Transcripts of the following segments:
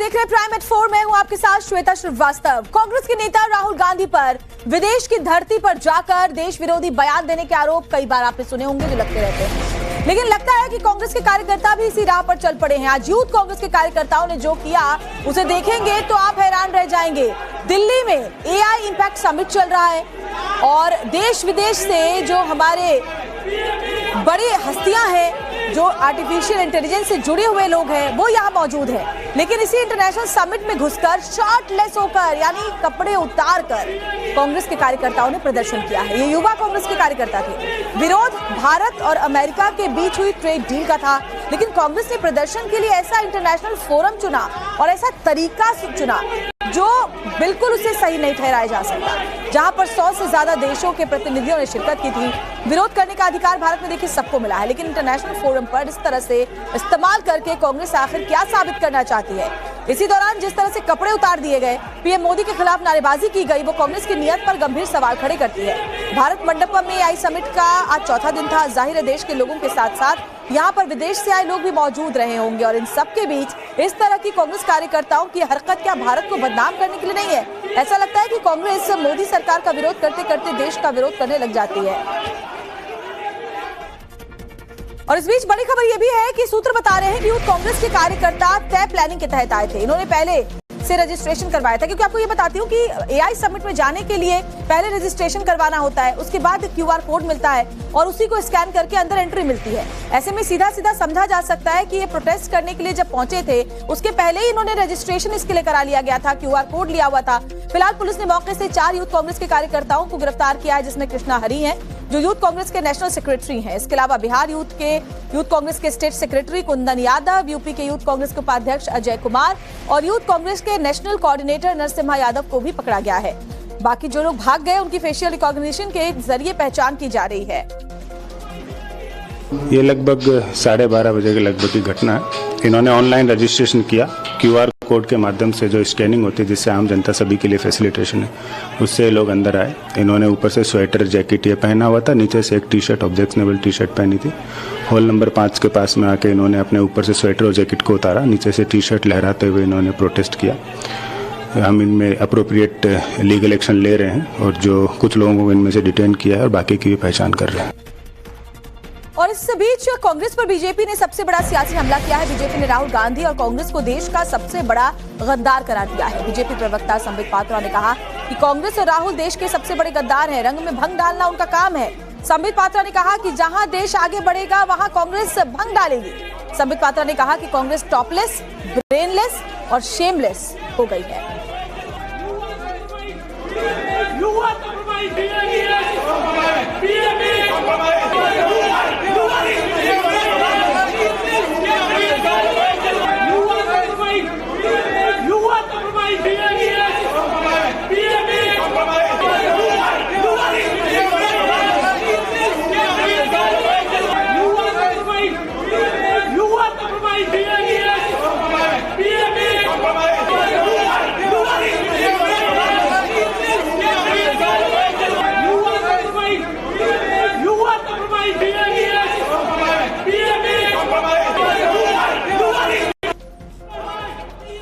देख रहे हैं प्राइम एट 4। मैं हूं आपके साथ श्वेता श्रीवास्तव। कांग्रेस के नेता राहुल गांधी पर विदेश की धरती पर जाकर देश विरोधी बयान देने के आरोप कई बार आपने सुने होंगे जो लगते रहते हैं, लेकिन लगता है कि कांग्रेस के कार्यकर्ता भी इसी राह पर चल पड़े हैं। आज यूथ कांग्रेस के कार्यकर्ताओं ने जो किया उसे देखेंगे तो आप हैरान रह जाएंगे। दिल्ली में एआई इंपैक्ट समिट चल रहा है और देश विदेश से जो हमारे बड़ी हस्तियां हैं, जो आर्टिफिशियल इंटेलिजेंस से जुड़े हुए लोग हैं, वो यहाँ मौजूद हैं। लेकिन इसी इंटरनेशनल समिट में घुसकर शर्टलेस होकर यानी कपड़े उतार कर कांग्रेस के कार्यकर्ताओं ने प्रदर्शन किया है। ये युवा कांग्रेस के कार्यकर्ता थे। विरोध भारत और अमेरिका के बीच हुई ट्रेड डील का था, लेकिन कांग्रेस ने प्रदर्शन के लिए ऐसा इंटरनेशनल फोरम चुना और ऐसा तरीका चुना जो बिल्कुल उसे सही नहीं ठहराया जा सकता, जहां पर 100 से ज्यादा देशों के प्रतिनिधियों ने शिरकत की थी। विरोध करने का अधिकार भारत में देखिए सबको मिला है, लेकिन इंटरनेशनल फोरम पर इस तरह से इस्तेमाल करके कांग्रेस आखिर क्या साबित करना चाहती है। इसी दौरान जिस तरह से कपड़े उतार दिए गए, पीएम मोदी के खिलाफ नारेबाजी की गई, वो कांग्रेस की नियत पर गंभीर सवाल खड़े करती है। भारत मंडपम में एआई समिट का आज चौथा दिन था। जाहिर है देश के लोगों के साथ साथ यहाँ पर विदेश से आए लोग भी मौजूद रहे होंगे और इन सबके बीच इस तरह की कांग्रेस कार्यकर्ताओं की हरकत क्या भारत को बदनाम करने के लिए नहीं है? ऐसा लगता है कि कांग्रेस मोदी सरकार का विरोध करते करते देश का विरोध करने लग जाती है। और इस बीच बड़ी खबर यह भी है कि सूत्र बता रहे हैं कि यूथ कांग्रेस के कार्यकर्ता तय प्लानिंग के तहत आए थे। इन्होंने पहले से रजिस्ट्रेशन करवाया था, क्योंकि आपको ये बताती हूँ कि एआई समिट में जाने के लिए पहले रजिस्ट्रेशन करवाना होता है, उसके बाद क्यूआर कोड मिलता है और उसी को स्कैन करके अंदर एंट्री मिलती है। ऐसे में सीधा सीधा समझा जा सकता है कि ये प्रोटेस्ट करने के लिए जब पहुंचे थे उसके पहले ही इन्होंने रजिस्ट्रेशन इसके लिए करा लिया गया था, क्यूआर कोड लिया हुआ था। फिलहाल पुलिस ने मौके से 4 यूथ कांग्रेस के कार्यकर्ताओं को गिरफ्तार किया है, जिसमें कृष्णा हरी है जो यूथ कांग्रेस के नेशनल सेक्रेटरी हैं। इसके अलावा बिहार यूथ कांग्रेस के state secretary Kundan Yadav, UP के यूथ कांग्रेस के उपाध्यक्ष अजय कुमार और यूथ कांग्रेस के नेशनल कोऑर्डिनेटर नरसिम्हा यादव को भी पकड़ा गया है। बाकी जो लोग भाग गए उनकी फेशियल रिकॉग्निशन के जरिए पहचान की जा रही है। ये लगभग 12:30 बजे के लगभग की घटना है। इन्होंने ऑनलाइन रजिस्ट्रेशन किया, क्यूआर कोड के माध्यम से जो स्कैनिंग होती है जिससे आम जनता सभी के लिए फैसिलिटेशन है, उससे लोग अंदर आए। इन्होंने ऊपर से स्वेटर जैकेट ये पहना हुआ था, नीचे से एक T shirt objectionable T shirt पहनी थी। हॉल नंबर 5 के पास में आके इन्होंने अपने ऊपर से स्वेटर और जैकेट को उतारा, नीचे से टी शर्ट लहराते हुए इन्होंने प्रोटेस्ट किया। हम इनमें अप्रोप्रिएट लीगल एक्शन ले रहे हैं और जो कुछ लोगों को इनमें से डिटेन किया है और बाकी की भी पहचान कर रहे हैं। और इस बीच कांग्रेस पर बीजेपी ने सबसे बड़ा सियासी हमला किया है। बीजेपी ने राहुल गांधी और कांग्रेस को देश का सबसे बड़ा गद्दार करार दिया है। बीजेपी प्रवक्ता संबित पात्रा ने कहा कि कांग्रेस और राहुल देश के सबसे बड़े गद्दार हैं, रंग में भंग डालना उनका काम है। संबित पात्रा ने कहा कि जहां देश आगे बढ़ेगा वहां कांग्रेस भंग डालेगी। संबित पात्रा ने कहा कि कांग्रेस टॉपलेस, ब्रेनलेस और शेमलेस हो गई है।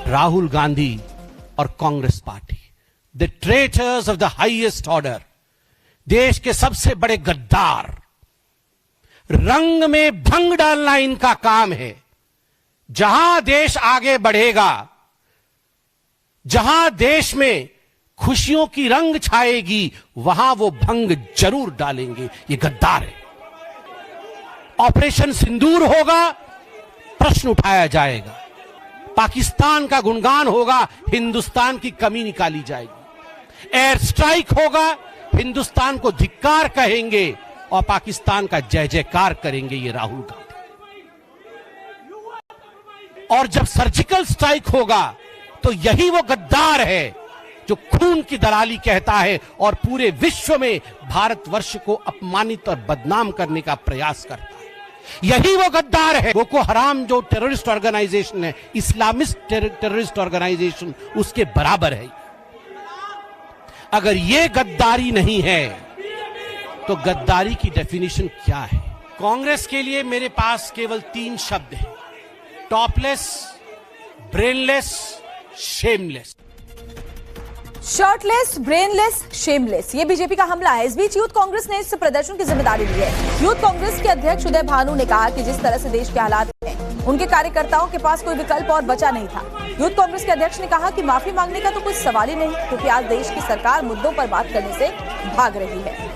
राहुल गांधी और Congress party, the traitors of the highest order, देश के सबसे बड़े गद्दार। रंग में भंग डालना इनका काम है। जहां देश आगे बढ़ेगा, जहां देश में खुशियों की रंग छाएगी, वहां वो भंग जरूर डालेंगे। ये गद्दार है। ऑपरेशन सिंदूर होगा, प्रश्न उठाया जाएगा। पाकिस्तान का गुणगान होगा, हिंदुस्तान की कमी निकाली जाएगी। एयर स्ट्राइक होगा, हिंदुस्तान को धिक्कार कहेंगे और पाकिस्तान का जय जयकार करेंगे ये राहुल गांधी। और जब सर्जिकल स्ट्राइक होगा तो यही वो गद्दार है जो खून की दलाली कहता है और पूरे विश्व में भारतवर्ष को अपमानित और बदनाम करने का प्रयास करता है। यही वो गद्दार है। बोको हराम जो टेररिस्ट ऑर्गेनाइजेशन है, इस्लामिस्ट टेररिस्ट ऑर्गेनाइजेशन, उसके बराबर है। अगर ये गद्दारी नहीं है तो गद्दारी की डेफिनेशन क्या है? कांग्रेस के लिए मेरे पास केवल 3 शब्द हैं: topless, brainless shameless. Shirtless, brainless, shameless, ये बीजेपी का हमला है। इस बीच यूथ कांग्रेस ने इस प्रदर्शन की जिम्मेदारी ली है। यूथ कांग्रेस के अध्यक्ष उदय भानु ने कहा कि जिस तरह से देश के हालात हैं, उनके कार्यकर्ताओं के पास कोई विकल्प और बचा नहीं था। यूथ कांग्रेस के अध्यक्ष ने कहा कि माफी मांगने का तो कोई सवाल ही नहीं, क्योंकि आज देश की सरकार मुद्दों पर बात करने से भाग रही है।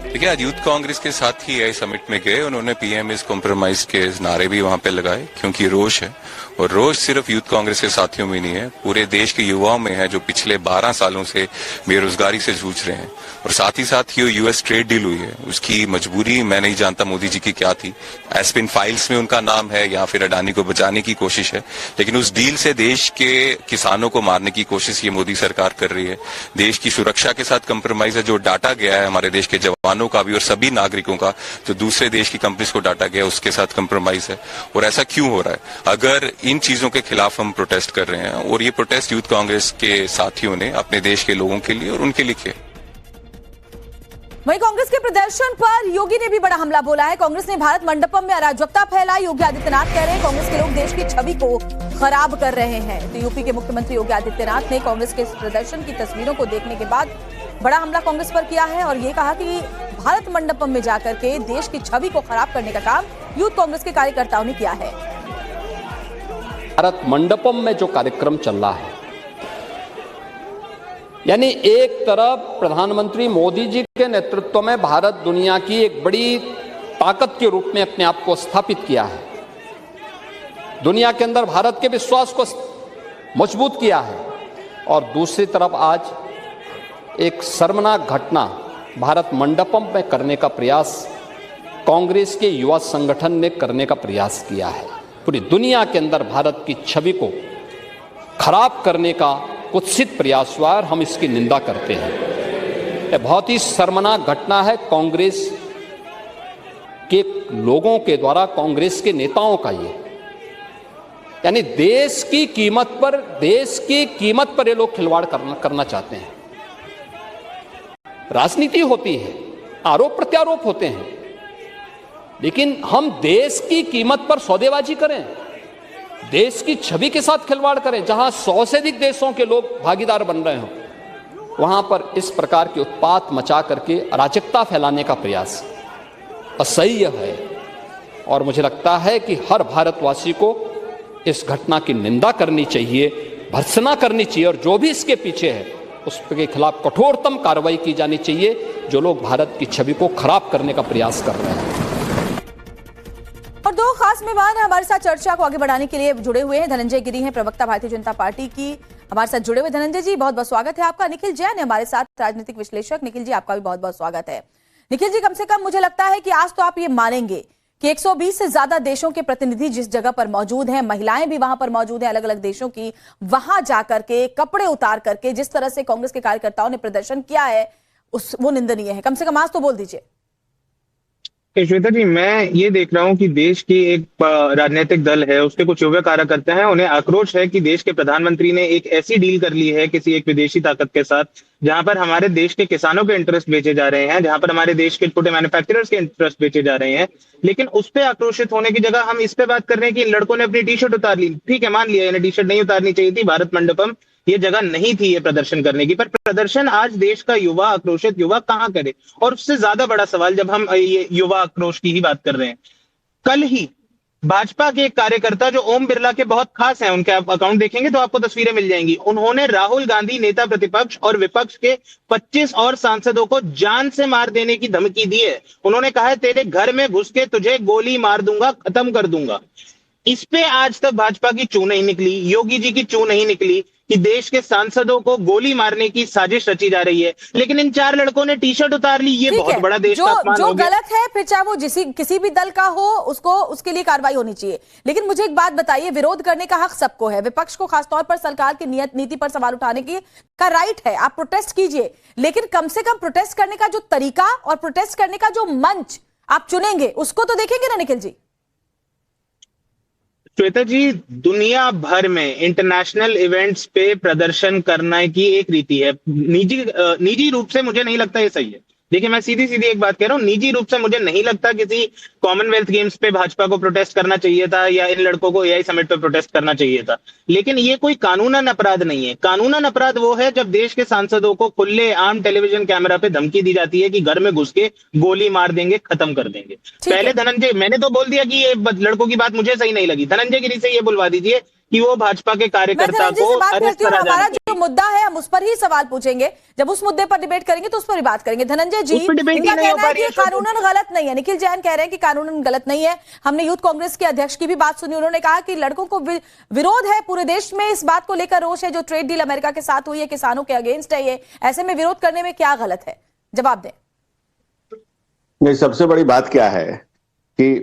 देखिए, आज यूथ कांग्रेस के साथ ही आई समिट में गए, उन्होंने पीएम इज कॉम्प्रोमाइज के नारे भी वहां पे लगाए, क्योंकि रोष है। और रोष सिर्फ यूथ कांग्रेस के साथियों में नहीं है, पूरे देश के युवाओं में है, जो पिछले 12 सालों से बेरोजगारी से जूझ रहे हैं। और साथ ही साथ ये यूएस ट्रेड डील हुई है, उसकी मजबूरी मैं नहीं जानता मोदी जी की क्या थी। एस्पिन फाइल्स में उनका नाम है, या फिर अडानी को बचाने की कोशिश है, लेकिन उस डील से देश के किसानों को मारने की कोशिश ये मोदी सरकार कर रही है। देश की सुरक्षा के साथ कंप्रोमाइज है, जो डाटा गया है हमारे देश के जवानों का भी और सभी नागरिकों का, जो दूसरे देश की कंपनीज को डाटा गया उसके साथ कंप्रोमाइज है। और ऐसा क्यों हो रहा है? अगर इन चीजों के खिलाफ हम प्रोटेस्ट कर रहे हैं, और ये प्रोटेस्ट यूथ कांग्रेस के साथियों ने अपने देश के लोगों के लिए और उनके लिए किया। वहीं कांग्रेस के प्रदर्शन पर योगी ने भी बड़ा हमला बोला है। कांग्रेस ने भारत मंडपम में अराजकता फैलाई। योगी आदित्यनाथ कह रहे हैं कांग्रेस के लोग देश की छवि को खराब कर रहे हैं। तो यूपी के मुख्यमंत्री योगी आदित्यनाथ ने कांग्रेस के इस प्रदर्शन की तस्वीरों को देखने के बाद बड़ा हमला कांग्रेस पर किया है और ये कहा कि भारत मंडपम में जाकर के देश की छवि को खराब करने का काम यूथ कांग्रेस के कार्यकर्ताओं ने किया है। भारत मंडपम में जो कार्यक्रम चल रहा है, यानी एक तरफ प्रधानमंत्री मोदी जी के नेतृत्व में भारत दुनिया की एक बड़ी ताकत के रूप में अपने आप को स्थापित किया है, दुनिया के अंदर भारत के विश्वास को मजबूत किया है, और दूसरी तरफ आज एक शर्मनाक घटना भारत मंडपम में करने का प्रयास कांग्रेस के युवा संगठन ने करने का प्रयास किया है। पूरी दुनिया के अंदर भारत की छवि को खराब करने का कुत्सित प्रयास हुआ और हम इसकी निंदा करते हैं। यह बहुत ही शर्मनाक घटना है कांग्रेस के लोगों के द्वारा, कांग्रेस के नेताओं का। ये यानी देश की कीमत पर ये लोग खिलवाड़ करना चाहते हैं। राजनीति होती है, आरोप प्रत्यारोप होते हैं, लेकिन हम देश की कीमत पर सौदेबाजी करें, देश की छवि के साथ खिलवाड़ करें, जहां 100 से अधिक देशों के लोग भागीदार बन रहे हों, वहां पर इस प्रकार के उत्पात मचा करके अराजकता फैलाने का प्रयास असह्य है। और मुझे लगता है कि हर भारतवासी को इस घटना की निंदा करनी चाहिए, भर्त्सना करनी चाहिए, और जो भी इसके पीछे है उसके खिलाफ कठोरतम कार्रवाई की जानी चाहिए, जो लोग भारत की छवि को खराब करने का प्रयास कर रहे हैं। और दो खास मेहमान हमारे साथ चर्चा को आगे बढ़ाने के लिए जुड़े हुए हैं। धनंजय गिरी हैं, प्रवक्ता भारतीय जनता पार्टी की, हमारे साथ जुड़े हुए। धनंजय जी, बहुत बहुत स्वागत है आपका। निखिल जैन है हमारे साथ, राजनीतिक विश्लेषक। निखिल जी, आपका भी बहुत बहुत स्वागत है। निखिल जी, कम से कम मुझे लगता है कि आज तो आप ये मानेंगे कि 120 से ज्यादा देशों के प्रतिनिधि जिस जगह पर मौजूद हैं, महिलाएं भी वहां पर मौजूद हैं अलग अलग देशों की, वहां जाकर के कपड़े उतार करके जिस तरह से कांग्रेस के कार्यकर्ताओं ने प्रदर्शन किया है वो निंदनीय है। कम से कम आज तो बोल दीजिए। श्वेता जी, मैं ये देख रहा हूँ कि देश की एक राजनीतिक दल है, उसके कुछ युवा कार्यकर्ता हैं, उन्हें आक्रोश है कि देश के प्रधानमंत्री ने एक ऐसी डील कर ली है किसी एक विदेशी ताकत के साथ, जहां पर हमारे देश के किसानों के इंटरेस्ट बेचे जा रहे हैं, जहां पर हमारे देश के छोटे मैन्युफैक्चरर्स के इंटरेस्ट बेचे जा रहे हैं। लेकिन उस पर आक्रोशित होने की जगह हम इस पे बात कर रहे हैं कि इन लड़कों ने अपनी टी शर्ट उतार ली। ठीक है, मान लिया इन्हें टी शर्ट नहीं उतारनी चाहिए थी, भारत मंडपम ये जगह नहीं थी ये प्रदर्शन करने की, पर प्रदर्शन आज देश का युवा, आक्रोशित युवा कहां करे। और उससे ज्यादा बड़ा सवाल, जब हम ये युवा आक्रोश की ही बात कर रहे हैं, कल ही भाजपा के एक कार्यकर्ता जो ओम बिरला के बहुत खास हैं, उनके आप अकाउंट देखेंगे तो आपको तस्वीरें मिल जाएंगी, उन्होंने राहुल गांधी नेता प्रतिपक्ष और विपक्ष के 25 और सांसदों को जान से मार देने की धमकी दी है। उन्होंने कहा है तेरे घर में घुस के तुझे गोली मार दूंगा, खत्म कर दूंगा। इस पे आज तक भाजपा की चू नहीं निकली, योगी जी की चू नहीं निकली कि देश के सांसदों को गोली मारने की साजिश रची जा रही है। लेकिन इन चार लड़कों ने टी शर्ट उतार ली, ये बहुत बड़ा देश का अपमान हो गया। जो गलत है, फिर चाहे वो किसी भी दल का हो, उसके लिए कार्रवाई होनी चाहिए। लेकिन मुझे एक बात बताइए, विरोध करने का हक सबको है, विपक्ष को खासतौर पर सरकार की नीति पर सवाल उठाने का राइट है, आप प्रोटेस्ट कीजिए, लेकिन कम से कम प्रोटेस्ट करने का जो तरीका और प्रोटेस्ट करने का जो मंच आप चुनेंगे उसको तो देखेंगे ना निखिल जी। श्वेता जी, दुनिया भर में इंटरनेशनल इवेंट्स पे प्रदर्शन करने की एक रीति है, निजी रूप से मुझे नहीं लगता ये सही है। देखिए, मैं सीधी सीधी एक बात कह रहा हूँ, निजी रूप से मुझे नहीं लगता किसी कॉमनवेल्थ गेम्स पे भाजपा को प्रोटेस्ट करना चाहिए था या इन लड़कों को एआई समिट पे प्रोटेस्ट करना चाहिए था। लेकिन ये कोई कानूनन अपराध नहीं है। कानूनन अपराध वो है जब देश के सांसदों को खुले आम टेलीविजन कैमरा पे धमकी दी जाती है कि घर में घुस के गोली मार देंगे, खत्म कर देंगे। पहले धनंजय, मैंने तो बोल दिया कि ये लड़कों की बात मुझे सही नहीं लगी, धनंजय गिरी से ये बुलवा दीजिए कि वो भाजपा के कार्यकर्ता को अरेस्ट करा हमारा जो मुद्दा है हम उस पर ही सवाल पूछेंगे, जब उस मुद्दे पर डिबेट करेंगे तो उस पर ही बात करेंगे। धनंजय जी, इनका कहना है कि कानूनन गलत नहीं है, निखिल जैन कह रहे हैं कि कानूनन गलत नहीं है। हमने यूथ कांग्रेस के अध्यक्ष की भी बात सुनी, उन्होंने कहा कि लड़कों को विरोध है, पूरे देश में इस बात को लेकर रोष है, जो ट्रेड डील अमेरिका के साथ हुई है किसानों के अगेंस्ट है, ये ऐसे में विरोध करने में क्या गलत है? जवाब दें। नहीं, सबसे बड़ी बात क्या है कि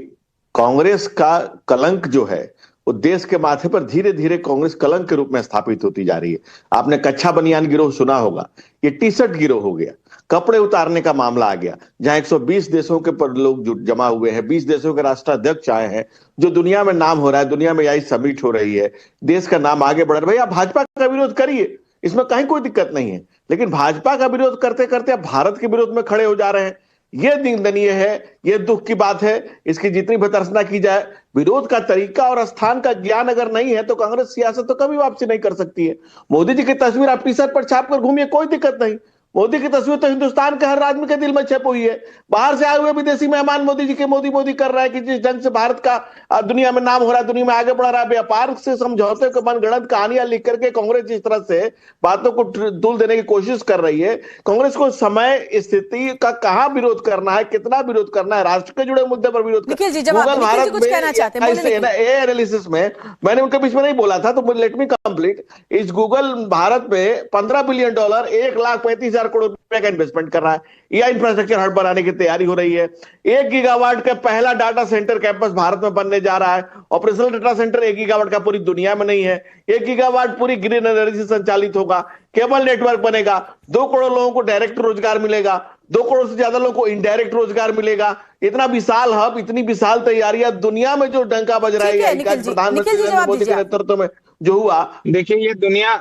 कांग्रेस का कलंक जो है वो देश के माथे पर धीरे धीरे कांग्रेस कलंक के रूप में स्थापित होती जा रही है। आपने कच्छा बनियान गिरोह सुना होगा, ये टी शर्ट गिरोह हो गया, कपड़े उतारने का मामला आ गया, जहां 120 देशों के पर लोग जमा हुए हैं, 20 देशों के राष्ट्राध्यक्ष आए हैं, जो दुनिया में नाम हो रहा है, दुनिया में यही समिट हो रही है, देश का नाम आगे बढ़ रहा है। भाई आप भाजपा का विरोध करिए, इसमें कहीं कोई दिक्कत नहीं है, लेकिन भाजपा का विरोध करते करते आप भारत के विरोध में खड़े हो जा रहे हैं, यह निंदनीय है, यह दुख की बात है। इसकी जितनी भर्त्सना की जाए, विरोध का तरीका और स्थान का ज्ञान अगर नहीं है तो कांग्रेस सियासत तो कभी वापसी नहीं कर सकती है। मोदी जी की तस्वीर आप टी शर्ट पर छाप कर घूमिए, कोई दिक्कत नहीं। मोदी की तस्वीर तो हिंदुस्तान के हर आदमी के दिल में छप हुई है। बाहर से आए हुए विदेशी मेहमान मोदी जी के मोदी मोदी कर रहा है कि जिस ढंग से भारत का दुनिया में नाम हो रहा है, दुनिया में आगे बढ़ रहा है, व्यापार से समझौते को मनगढ़ंत कहानियां लिख करके कांग्रेस जिस तरह से बातों को दूल देने की कोशिश कर रही है, कांग्रेस को समय स्थिति का कहां विरोध करना है, कितना विरोध करना है, राष्ट्र के जुड़े मुद्दे पर विरोध गूगल भारत में एनालिसिस में मैंने उनके बीच में नहीं बोला था, तो लेट मी कंप्लीट। इस गूगल भारत में $15 बिलियन, 1,35,000 करोड़ रुपए का इन्वेस्टमेंट कर रहा है। यह इंफ्रास्ट्रक्चर हब बनाने की तैयारी हो रही है। 1 गीगावाट का पहला डाटा सेंटर कैंपस भारत में बनने जा रहा है। ऑपरेशनल डाटा सेंटर 1 गीगावाट का पूरी दुनिया में नहीं है। 1 गीगावाट पूरी ग्रीन एनर्जी से संचालित होगा। केबल नेटवर्क बनेगा। 2 करोड़ लोगों को डायरेक्ट रोजगार मिलेगा, 2 करोड़ से ज्यादा लोगों को इनडायरेक्ट रोजगार मिलेगा। इतना विशाल हब, इतनी विशाल तैयारियां, दुनिया में जो डंका बज रहा है प्रधानमंत्री नरेंद्र मोदी के नेतृत्व में जो हुआ। देखिए, ये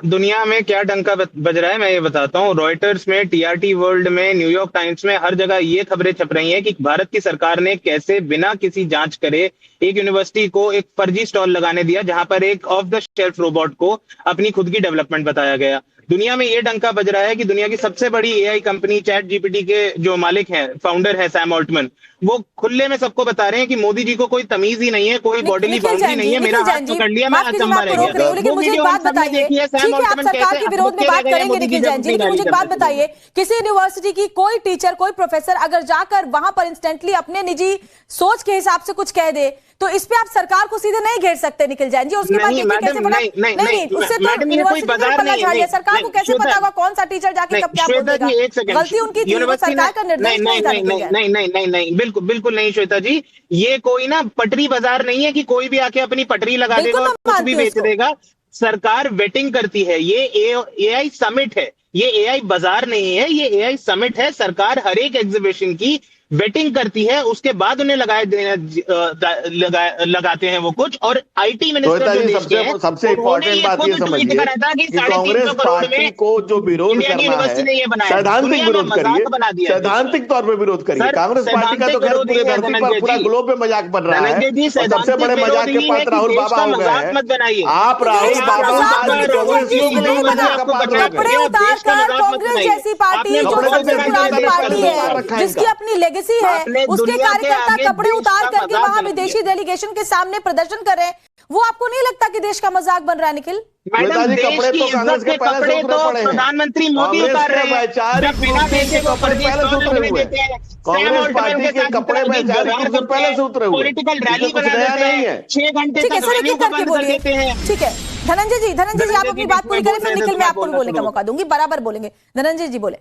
दुनिया में क्या डंका बज रहा है मैं ये बताता हूँ। रॉयटर्स में, टीआरटी वर्ल्ड में, न्यूयॉर्क टाइम्स में, हर जगह ये खबरें छप रही हैं कि भारत की सरकार ने कैसे बिना किसी जांच करे एक यूनिवर्सिटी को एक फर्जी स्टॉल लगाने दिया, जहां पर एक ऑफ द शेल्फ रोबोट को अपनी खुद की डेवलपमेंट बताया गया। दुनिया में ये डंका बज रहा है कि दुनिया की सबसे बड़ी एआई कंपनी चैट जीपीटी के जो मालिक हैं, फाउंडर है सैम ऑल्टमैन, वो खुले में सबको बता रहे हैं कि मोदी जी को कोई तमीज ही नहीं है, कोई बॉडीली बाउंड्री नहीं है। मेरा हाथ पकड़ लिया, मैं अचंभा रह गया। लेकिन मुझे एक बात बताइए, ठीक है आप सरकार के विरोध में बात करेंगे निखिल जैन जी, लेकिन मुझे एक बात बताइए, किसी यूनिवर्सिटी की कोई टीचर, कोई प्रोफेसर अगर जाकर वहां पर इंस्टेंटली अपने निजी सोच के हिसाब से कुछ कह दे, तो इस पे आप सरकार को सीधे नहीं घेर सकते निखिल जैन जी। उसके बाद नहीं, उससे तो यूनिवर्सिटी सरकार को कैसे पता होगा कौन सा टीचर जाके कब क्या बोलेगा? गलती उनकी थी, सरकार का निर्देश नहीं, बिल्कुल नहीं श्वेता जी, ये कोई ना पटरी बाजार नहीं है कि कोई भी आके अपनी पटरी लगा देगा और कुछ भी बेच देगा। सरकार वेटिंग करती है। ये एआई समिट है, ये एआई बाजार नहीं है, ये एआई समिट है। सरकार हर एक एग्जीबिशन की वेटिंग करती है, उसके बाद उन्हें लगाते हैं वो कुछ। और आईटी मिनिस्टर जो देश के हैं, सबसे इम्पोर्टेंट बात ये समझिए कि कांग्रेस पार्टी को जो विरोध करना है, सैद्धांतिक विरोध करिए, सैद्धांतिक तौर पर विरोध करिए। कांग्रेस पार्टी का तो खैर पूरे धरती पर, पूरा ग्लोब में मजाक बन रहा है। सबसे बड़े मजाक के पात्र राहुल बाबा हो गए हैं। आप राहुल बाबा कांग्रेस जैसी पार्टी जो सबसे पुरानी पार्टी है, जिसकी अपनी लेगेसी है, उसके कार्यकर्ता कपड़े उतार करके वहां विदेशी डेलीगेशन के सामने प्रदर्शन कर रहे हैं, वो आपको नहीं लगता कि देश का मजाक बन रहा है निखिल? मैडम, देश की इज्जत के कपड़े तो प्रधानमंत्री मोदी उतार रहे हैं, जब बिना देश को फर्जी स्टॉल लगने देते हैं। कांग्रेस पार्टी के कपड़े में पहले से उतरे हुए, पॉलिटिकल रैली बना देते हैं, 6 घंटे तक रैली को बंद कर देते हैं। ठीक है धनंजय जी आप अपनी बात पूरी करें, फिर निखिल मैं आपको बोलने का मौका दूंगी, बराबर बोलेंगे। धनंजय जी बोले।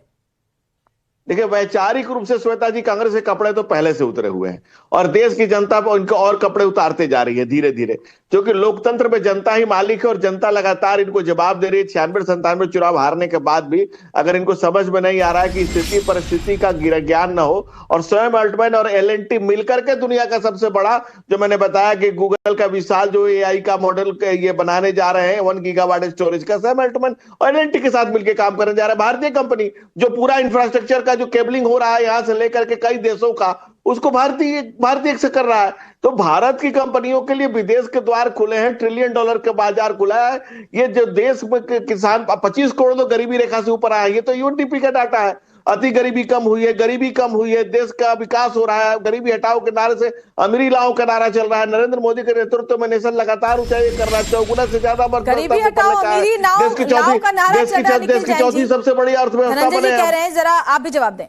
देखिए, वैचारिक रूप से श्वेता जी कांग्रेस के कपड़े तो पहले से उतरे हुए हैं और देश की जनता पर उनके और कपड़े उतारते जा रही है धीरे धीरे, क्योंकि लोकतंत्र में जनता ही मालिक है और जनता लगातार इनको जवाब दे रही है। 96-97 चुनाव हारने के बाद भी अगर इनको समझ में नहीं आ रहा है कि स्थिति परिस्थिति का ज्ञान न हो, और स्वयं ऑल्टमैन और एलएनटी मिलकर के दुनिया का सबसे बड़ा, जो मैंने बताया कि गूगल का विशाल जो एआई का मॉडल ये बनाने जा रहे हैं 1 गीगावाट स्टोरेज का, स्वयं ऑल्टमैन और एलएनटी के साथ मिलकर काम करने जा रहा है। भारतीय कंपनी जो पूरा इंफ्रास्ट्रक्चर का का जो केबलिंग हो रहा है यहाँ से लेकर के कई देशों का, उसको भारतीय से कर रहा है। तो भारत की कंपनियों के लिए विदेश के द्वार खुले हैं, $1 ट्रिलियन के बाजार खुला है। ये जो देश में किसान 25 करोड़ तो गरीबी रेखा से ऊपर आए, ये तो यूएनडीपी का डाटा है। अति गरीबी कम हुई है, गरीबी कम हुई है, देश का विकास हो रहा है, गरीबी हटाओ के नारे से अमीरी लाओ का नारा चल रहा है। नरेंद्र मोदी के नेतृत्व में नेशन लगातार ऊंचाई कर रहा है, 4 गुना से ज्यादा गरीबी हटाओ अमीरी लाओ का नारा चल रहा है। देश की चौथी सबसे बड़ी अर्थव्यवस्था बने कह रहे हैं, जरा आप भी जवाब दें।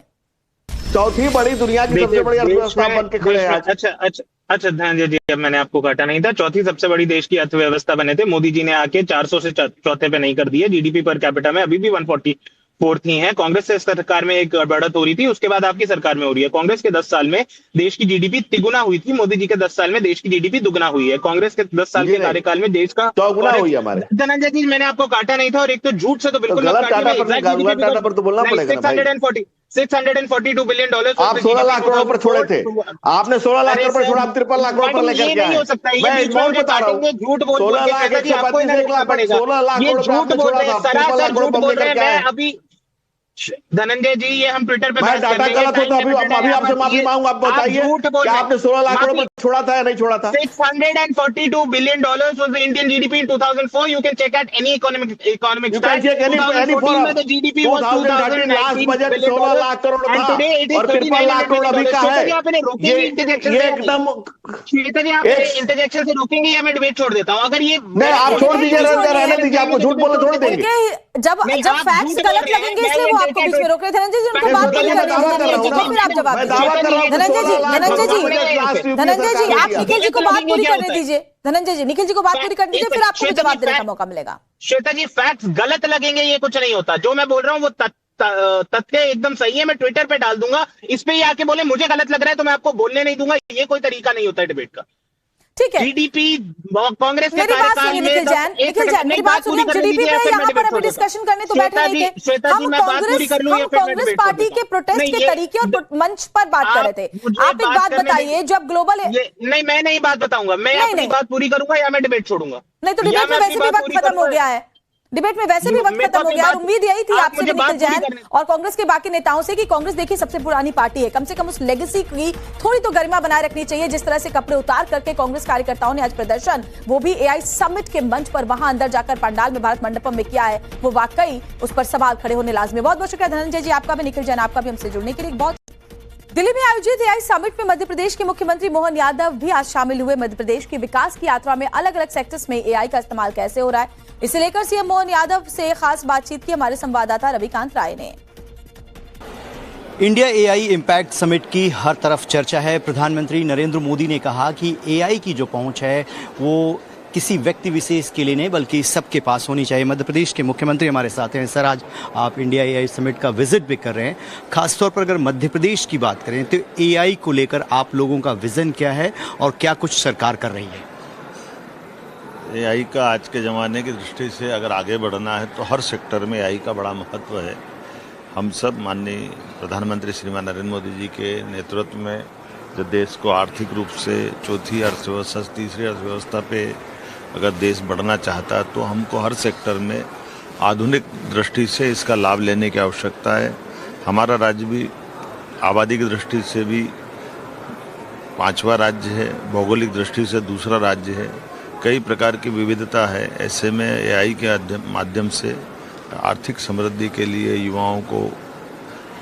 चौथी बड़ी दुनिया की सबसे बड़ी अर्थव्यवस्था बन के खड़े हैं। अच्छा धनंजय जी, अब मैंने आपको काटा नहीं था। चौथी सबसे बड़ी देश की अर्थव्यवस्था बने थे, मोदी जी ने आके 400 से चौथे पे नहीं कर दिए। जीडीपी पर कैपिटा में अभी भी 144 ही है। कांग्रेस से सरकार में एक बढ़त हो रही थी, उसके बाद आपकी सरकार में हो रही है। कांग्रेस के 10 साल में देश की जीडीपी तिगुना हुई थी, मोदी जी के 10 साल में देश की जीडीपी दुगुना हुई है। कांग्रेस के 10 साल के कार्यकाल में देश का 100 गुना हुई है हमारे। धनंजय जी, मैंने आपको काटा नहीं था, और एक तो झूठ से तो बिल्कुल गलत डाटा पर तो बोलना पड़ेगा। 642 बिलियन डॉलर। आप 16 लाख करोड़ पर छोड़े थे, आपने 16 लाख करोड़ पर छोड़ा, आप 53 लाख करोड़ पर लेकर के आए। हो सकता है, मैं झूठ बता रहा हूँ, झूठ बोल 16 लाख 135 लाख पर 16 लाख करोड़ झूठ बोल रहे हैं, सरासर झूठ बोल रहे हैं। मैं अभी धनंजय जी, ये हम ट्विटर पे मैं डाटा गलत होता अभी आपसे माफी मांगूंगा। आप बताइए कि आपने 16 लाख करोड़ पर छोड़ा था या नहीं छोड़ा था? 642 billion dollars was the Indian GDP in 2004. You can check at any economic stats. 2014 में the GDP was 2019 last budget 16 lakh crore था and today it is और 53 लाख करोड़ अभी का है। आपने रोकेंगे इंटरजेक्शन से, एकदम श्वेता जी आप इंटरजेक्शन से रोकेंगे या मैं डिबेट छोड़ देता हूँ? अगर ये नहीं, आप छोड़ दीजिए, रहने दीजिए, आपको झूठ बोलना छोड़ देंगे। जब फैक्ट्स गलत लगेंगे इसलिए वो आपको बीच में रोक रहे थे। धनंजय जी, उनको बात नहीं करनी है, फिर आप जवाब दीजिए। धनंजय जी आप निखिल जी को बात पूरी करने दीजिए। धनंजय जी, निखिल जी को बात पूरी करने दीजिए, फिर आपको जवाब देने का मौका मिलेगा। श्वेता जी, फैक्ट्स गलत लगेंगे ये कुछ नहीं होता। जो मैं बोल रहा हूँ वो तथ्य एकदम सही है। मैं ट्विटर पे डाल दूंगा, इस पे ही आके बोले मुझे गलत लग रहा है तो मैं आपको बोलने नहीं दूंगा। ये कोई तरीका नहीं होता है डिबेट का। ठीक है, जीडीपी कांग्रेस के मेरी बात सुनिए निखिल जैन, मेरी बात सुनिए। जीडीपी पे यहाँ पर अभी डिस्कशन करने तो बैठे नहीं थे हम। कांग्रेस पार्टी के प्रोटेस्ट के तरीके और मंच पर बात कर रहे थे। आप एक बात बताइए, जब ग्लोबल नहीं, मैं नहीं बात बताऊंगा, मैं अपनी बात पूरी करूंगा या मैं डिबेट छोड़ूंगा? नहीं, तो डिबेट में वैसे भी वक्त खत्म हो गया है। डिबेट में वैसे भी वक्त खत्म हो गया। उम्मीद यही थी आपसे निखिल जैन और कांग्रेस के बाकी नेताओं से कि कांग्रेस देखिए सबसे पुरानी पार्टी है, कम से कम उस लेगेसी की थोड़ी तो गरिमा बनाए रखनी चाहिए। जिस तरह से कपड़े उतार करके कांग्रेस कार्यकर्ताओं ने आज प्रदर्शन, वो भी एआई समिट के मंच पर, वहां अंदर जाकर पंडाल में, भारत मंडपम में किया है, वो वाकई उस पर सवाल खड़े होने लाजमी। बहुत बहुत शुक्रिया धनंजय जी आपका भी, निखिल जैन आपका भी हमसे जुड़ने के लिए। बहुत दिल्ली में आयोजित एआई समिट में मध्य प्रदेश के मुख्यमंत्री मोहन यादव भी आज शामिल हुए। मध्य प्रदेश की विकास की यात्रा में अलग अलग सेक्टर्स में एआई का इस्तेमाल कैसे हो रहा है, इसे लेकर सीएम मोहन यादव से खास बातचीत की हमारे संवाददाता रविकांत राय ने। इंडिया एआई इम्पैक्ट समिट की हर तरफ चर्चा है। प्रधानमंत्री नरेंद्र मोदी ने कहा कि एआई की जो पहुंच है वो किसी व्यक्ति विशेष के लिए नहीं बल्कि सबके पास होनी चाहिए। मध्य प्रदेश के मुख्यमंत्री हमारे साथ हैं। सर, आज आप इंडिया एआई समिट का विजिट भी कर रहे हैं। खासतौर पर अगर मध्य प्रदेश की बात करें तो एआई को लेकर आप लोगों का विजन क्या है और क्या कुछ सरकार कर रही है? एआई का आज के ज़माने की दृष्टि से अगर आगे बढ़ना है तो हर सेक्टर में एआई का बड़ा महत्व है। हम सब माननीय प्रधानमंत्री श्रीमान नरेंद्र मोदी जी के नेतृत्व में जो देश को आर्थिक रूप से चौथी अर्थव्यवस्था, तीसरी अर्थव्यवस्था पे अगर देश बढ़ना चाहता है तो हमको हर सेक्टर में आधुनिक दृष्टि से इसका लाभ लेने की आवश्यकता है। हमारा राज्य भी आबादी की दृष्टि से भी 5वां राज्य है, भौगोलिक दृष्टि से दूसरा राज्य है, कई प्रकार की विविधता है। ऐसे में एआई के माध्यम से आर्थिक समृद्धि के लिए युवाओं को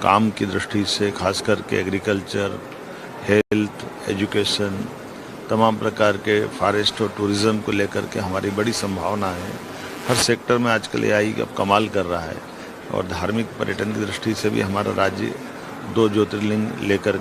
काम की दृष्टि से खास करके एग्रीकल्चर, हेल्थ, एजुकेशन, तमाम प्रकार के फॉरेस्ट और टूरिज्म को लेकर के हमारी बड़ी संभावना है। हर सेक्टर में आजकल एआई अब कमाल कर रहा है और धार्मिक पर्यटन की दृष्टि से भी हमारा राज्य 2 ज्योतिर्लिंग लेकर